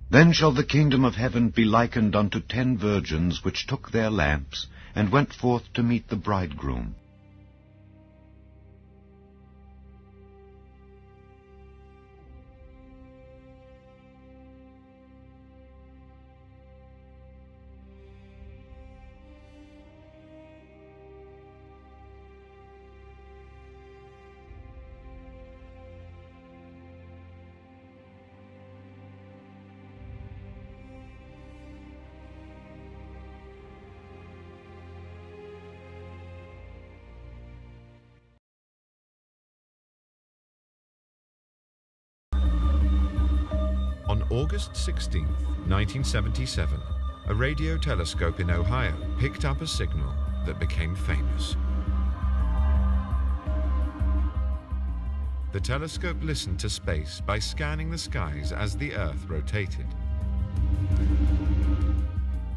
Then shall the kingdom of heaven be likened unto 10 virgins, which took their lamps, and went forth to meet the bridegroom. On August 16, 1977, a radio telescope in Ohio picked up a signal that became famous. The telescope listened to space by scanning the skies as the Earth rotated.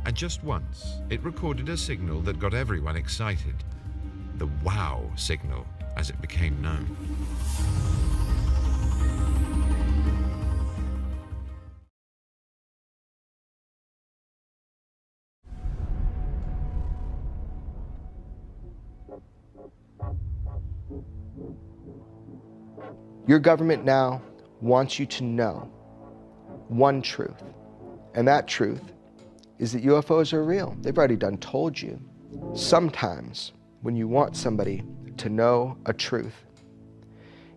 And just once, it recorded a signal that got everyone excited. The WOW signal, as it became known. Your government now wants you to know one truth, and that truth is that UFOs are real. They've already done told you. Sometimes when you want somebody to know a truth,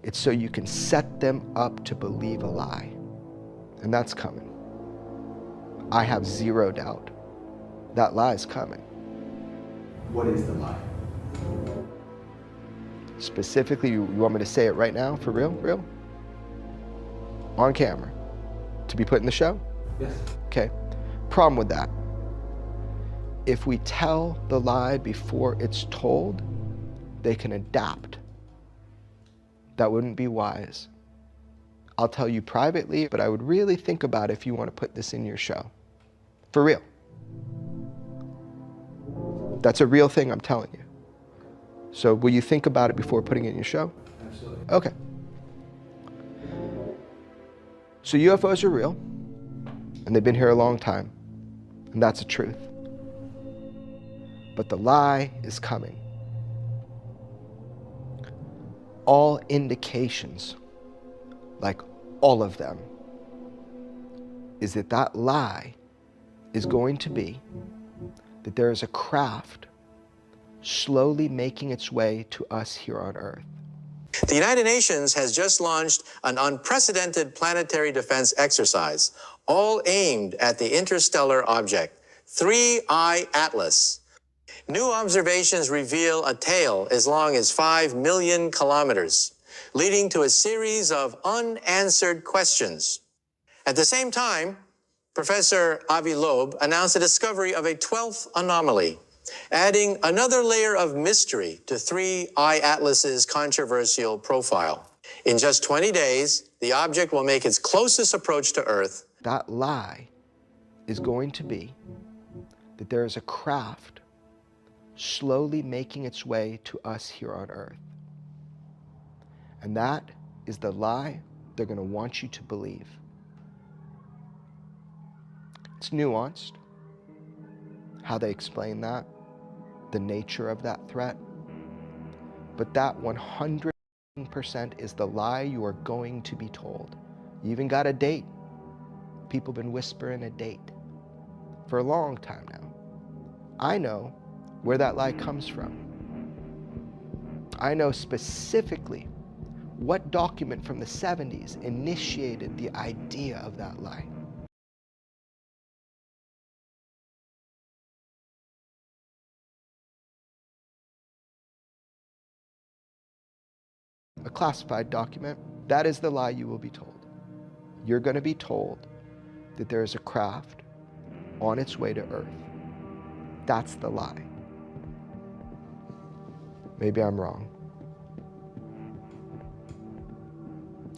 it's so you can set them up to believe a lie, and that's coming. I have zero doubt that lie is coming. What is the lie? Specifically, you want me to say it right now, for real? Real? On camera? To be put in the show? Yes. Okay. Problem with that. If we tell the lie before it's told, they can adapt. That wouldn't be wise. I'll tell you privately, but I would really think about if you want to put this in your show. For real. That's a real thing I'm telling you. So will you think about it before putting it in your show? Absolutely. Okay. So UFOs are real, and they've been here a long time, and that's the truth. But the lie is coming. All indications, like all of them, is that that lie is going to be that there is a craft slowly making its way to us here on Earth. The United Nations has just launched an unprecedented planetary defense exercise, all aimed at the interstellar object, 3I Atlas. New observations reveal a tail as long as 5 million kilometers, leading to a series of unanswered questions. At the same time, Professor Avi Loeb announced the discovery of a 12th anomaly, adding another layer of mystery to 3I Atlas's controversial profile. In just 20 days, the object will make its closest approach to Earth. That lie is going to be that there is a craft slowly making its way to us here on Earth. And that is the lie they're going to want you to believe. It's nuanced, how they explain that, the nature of that threat. But that 100% is the lie you are going to be told. You even got a date. People have been whispering a date for a long time now. I know where that lie comes from. I know specifically what document from the 70s initiated the idea of that lie. A classified document, that is the lie you will be told. You're going to be told that there is a craft on its way to Earth. That's the lie. Maybe I'm wrong.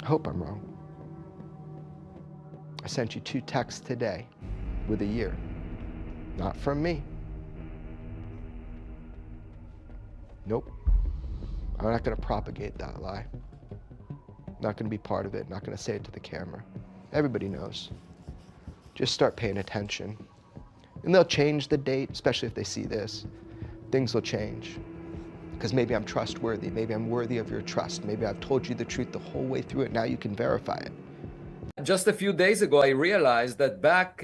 I hope I'm wrong. I sent you 2 texts today with a year. Not from me. Nope. I'm not going to propagate that lie. Not going to be part of it. Not going to say it to the camera. Everybody knows. just start paying attention. And they'll change the date, especially if they see this. Things will change. Because maybe I'm trustworthy, maybe I'm worthy of your trust, maybe I've told you the truth the whole way through it, now you can verify it. Just a few days ago, I realized that back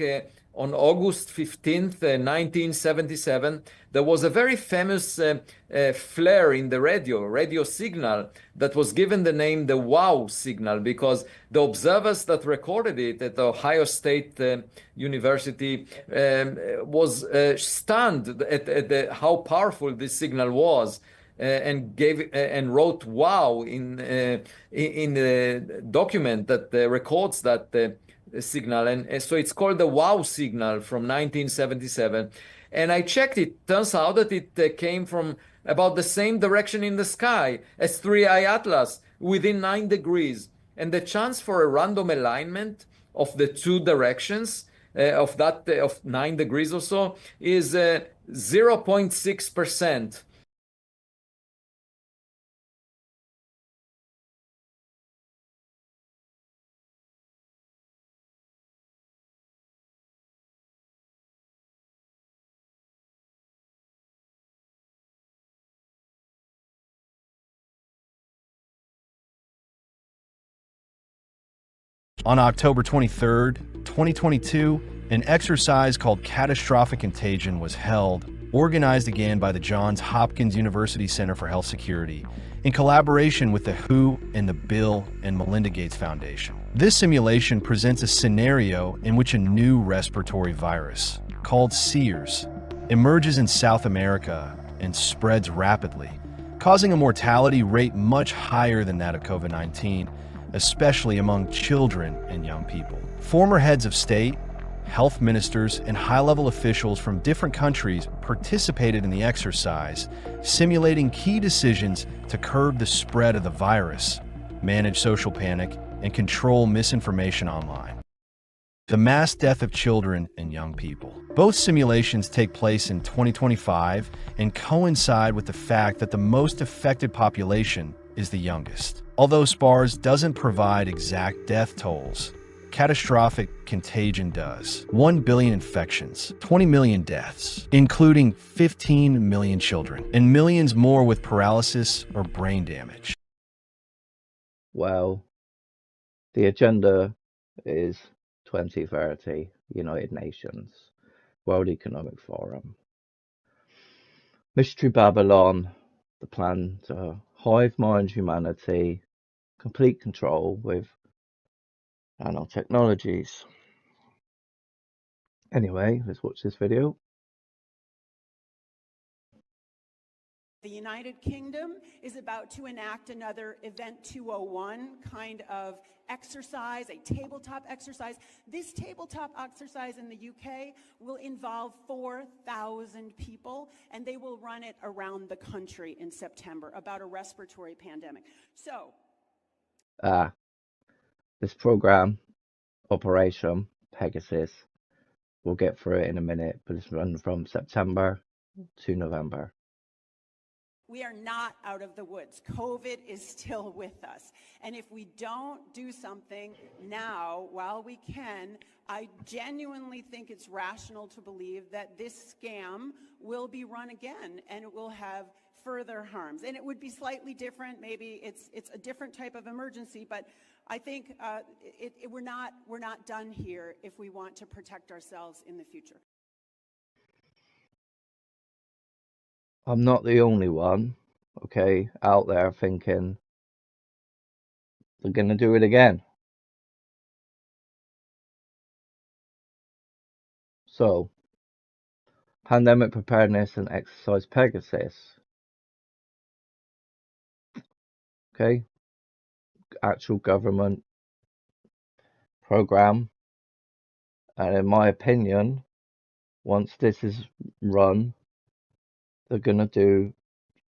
on August 15th, 1977, there was a very famous flare in the radio signal that was given the name the wow signal, because the observers that recorded it at the Ohio State University was stunned at how powerful this signal was. And wrote "wow" in the document that records that signal, and so it's called the "wow" signal from 1977. And I checked it. Turns out that it came from about the same direction in the sky as 3I Atlas, within 9 degrees, and the chance for a random alignment of the two directions of 9 degrees or so is 0.6%. On October 23rd, 2022, an exercise called Catastrophic Contagion was held, organized again by the Johns Hopkins University Center for Health Security, in collaboration with the WHO and the Bill and Melinda Gates Foundation. This simulation presents a scenario in which a new respiratory virus, called SEERS, emerges in South America and spreads rapidly, causing a mortality rate much higher than that of COVID-19, especially among children and young people. Former heads of state, health ministers, and high-level officials from different countries participated in the exercise, simulating key decisions to curb the spread of the virus, manage social panic, and control misinformation online. The mass death of children and young people. Both simulations take place in 2025 and coincide with the fact that the most affected population is the youngest. Although SPARS doesn't provide exact death tolls, Catastrophic Contagion does. 1 billion infections, 20 million deaths, including 15 million children, and millions more with paralysis or brain damage. Well, the agenda is 2030, United Nations, World Economic Forum. Mystery Babylon, the plan to hive mind humanity, complete control with nanotechnologies. Anyway, let's watch this video. The United Kingdom is about to enact another Event 201 kind of exercise, a tabletop exercise. This tabletop exercise in the UK will involve 4,000 people, and they will run it around the country in September about a respiratory pandemic. So, this program, Operation Pegasus, we'll get through it in a minute, but it's run from September to November. we are not out of the woods. COVID is still with us. And if we don't do something now while we can, I genuinely think it's rational to believe that this scam will be run again, and it will have further harms. And it would be slightly different. Maybe it's a different type of emergency, but I think we're not done here if we want to protect ourselves in the future. I'm not the only one, okay, out there thinking they're going to do it again. So, pandemic preparedness and exercise Pegasus. Okay, actual government program. And in my opinion, once this is run, they're going to do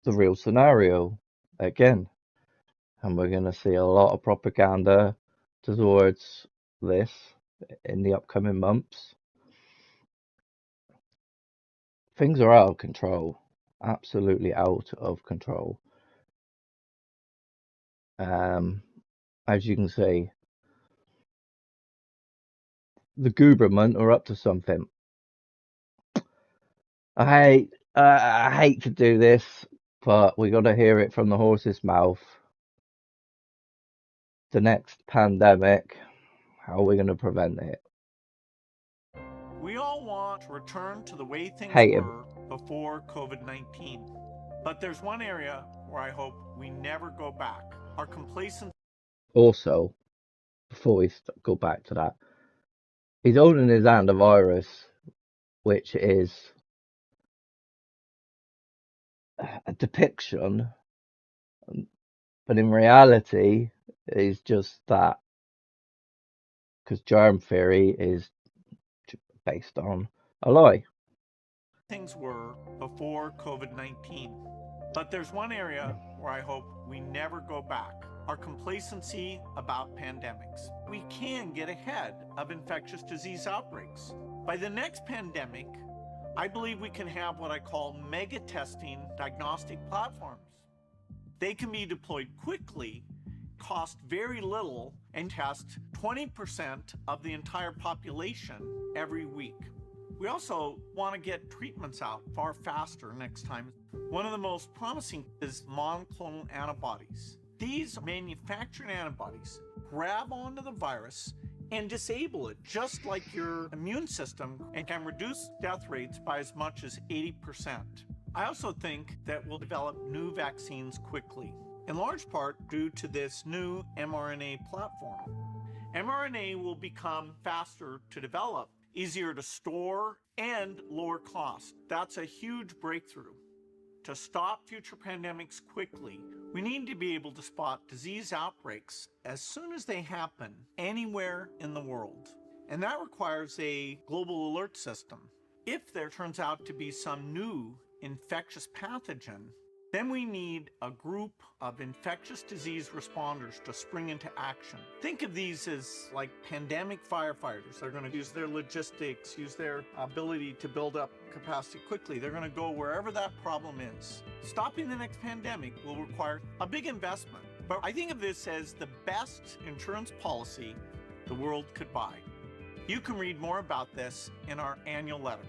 the real scenario again. And we're going to see a lot of propaganda towards this in the upcoming months. Things are out of control, absolutely out of control. As you can see, the government are up to something. I hate to do this, but we got to hear it from the horse's mouth. The next pandemic, how are we going to prevent it? We all want to return to the way things Hate him. were before COVID-19. But there's one area where I hope we never go back. Our complacency. Also, before we go back to that, he's holding in his hand a virus, which is a depiction, but in reality is just that, because germ theory is based on a lie. Things were before COVID-19. But there's one area where I hope we never go back. Our complacency about pandemics. We can get ahead of infectious disease outbreaks. By the next pandemic, I believe we can have what I call mega testing diagnostic platforms. They can be deployed quickly, cost very little, and test 20% of the entire population every week. We also want to get treatments out far faster next time. One of the most promising is monoclonal antibodies. These manufactured antibodies grab onto the virus and disable it, just like your immune system, and can reduce death rates by as much as 80%. I also think that we'll develop new vaccines quickly, in large part due to this new mRNA platform. mRNA will become faster to develop, easier to store, and lower cost. That's a huge breakthrough. To stop future pandemics quickly, we need to be able to spot disease outbreaks as soon as they happen anywhere in the world. And that requires a global alert system. If there turns out to be some new infectious pathogen, then we need a group of infectious disease responders to spring into action. Think of these as like pandemic firefighters. They're going to use their logistics, use their ability to build up capacity quickly. They're going to go wherever that problem is. Stopping the next pandemic will require a big investment, but I think of this as the best insurance policy the world could buy. You can read more about this in our annual letter.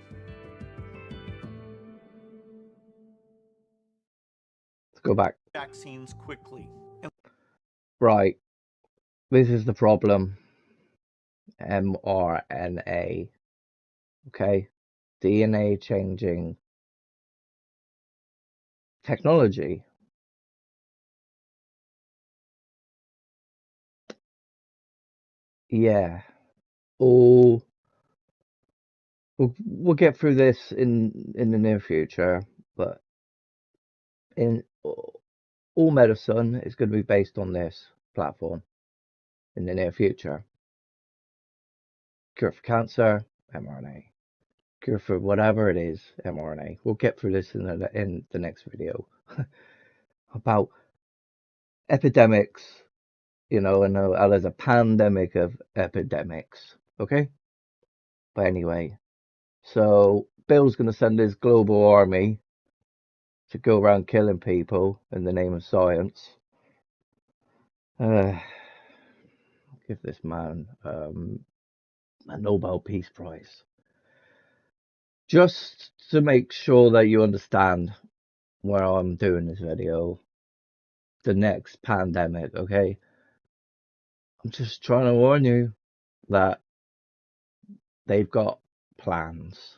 Go back. Vaccines quickly. Right. This is the problem. mRNA. Okay? DNA changing technology. Yeah. We'll get through this in the near future, but in all medicine is going to be based on this platform in the near future. Cure for cancer, mRNA. Cure for whatever it is, mRNA. We'll get through this in the next video about epidemics, and there's a pandemic of epidemics, okay? But anyway, so Bill's going to send his global army to go around killing people in the name of science. Give this man a Nobel Peace Prize. Just to make sure that you understand where I'm doing this video, the next pandemic, okay? I'm just trying to warn you that they've got plans.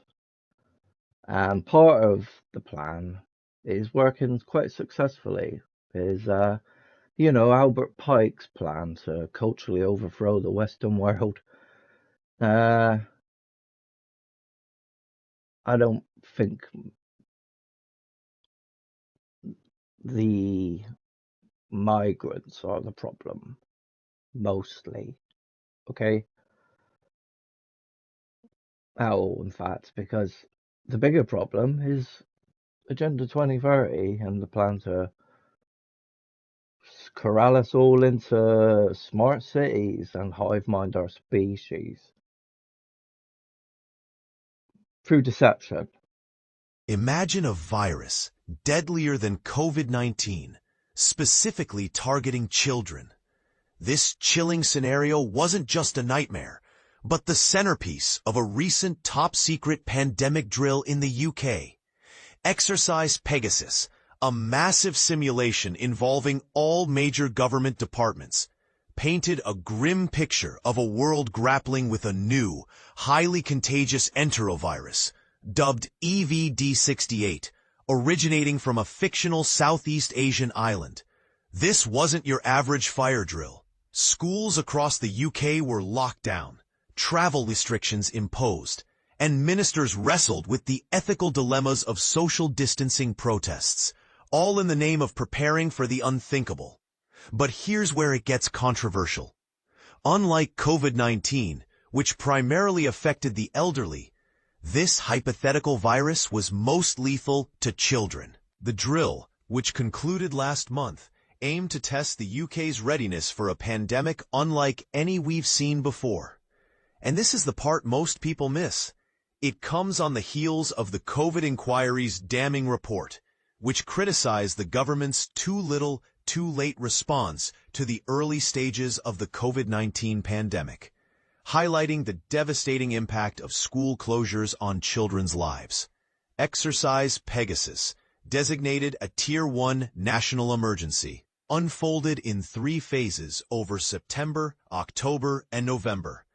And part of the plan is working quite successfully. Is Albert Pike's plan to culturally overthrow the Western world. I don't think the migrants are the problem, mostly. Okay? In fact, because the bigger problem is Agenda 2030 and the plan to corral us all into smart cities and hive mind our species through deception. Imagine a virus deadlier than COVID-19, specifically targeting children. This chilling scenario wasn't just a nightmare, but the centerpiece of a recent top-secret pandemic drill in the UK. Exercise Pegasus, a massive simulation involving all major government departments, painted a grim picture of a world grappling with a new, highly contagious enterovirus, dubbed EVD68, originating from a fictional Southeast Asian island. This wasn't your average fire drill. Schools across the UK were locked down, travel restrictions imposed, and ministers wrestled with the ethical dilemmas of social distancing protests, all in the name of preparing for the unthinkable. But here's where it gets controversial. Unlike COVID-19, which primarily affected the elderly, this hypothetical virus was most lethal to children. The drill, which concluded last month, aimed to test the UK's readiness for a pandemic unlike any we've seen before. And this is the part most people miss. It comes on the heels of the COVID inquiry's damning report, which criticized the government's too little, too late response to the early stages of the COVID-19 pandemic, highlighting the devastating impact of school closures on children's lives. Exercise Pegasus, designated a Tier 1 national emergency, unfolded in 3 phases over September, October, and November.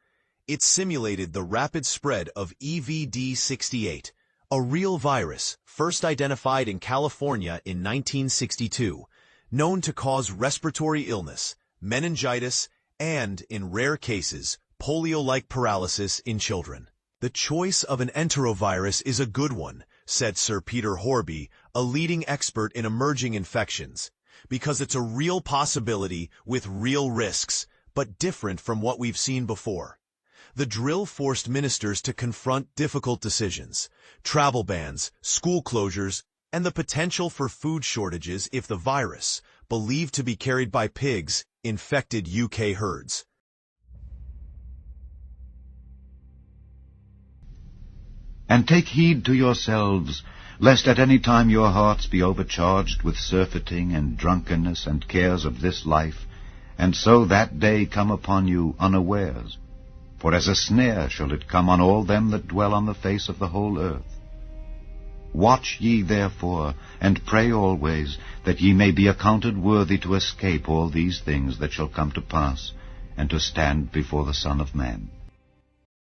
It simulated the rapid spread of EVD68, a real virus first identified in California in 1962, known to cause respiratory illness, meningitis, and, in rare cases, polio-like paralysis in children. The choice of an enterovirus is a good one, said Sir Peter Horby, a leading expert in emerging infections, because it's a real possibility with real risks, but different from what we've seen before. The drill forced ministers to confront difficult decisions, travel bans, school closures, and the potential for food shortages if the virus, believed to be carried by pigs, infected UK herds. And take heed to yourselves, lest at any time your hearts be overcharged with surfeiting and drunkenness and cares of this life, and so that day come upon you unawares. For as a snare shall it come on all them that dwell on the face of the whole earth. Watch ye therefore, and pray always, that ye may be accounted worthy to escape all these things that shall come to pass, and to stand before the Son of Man.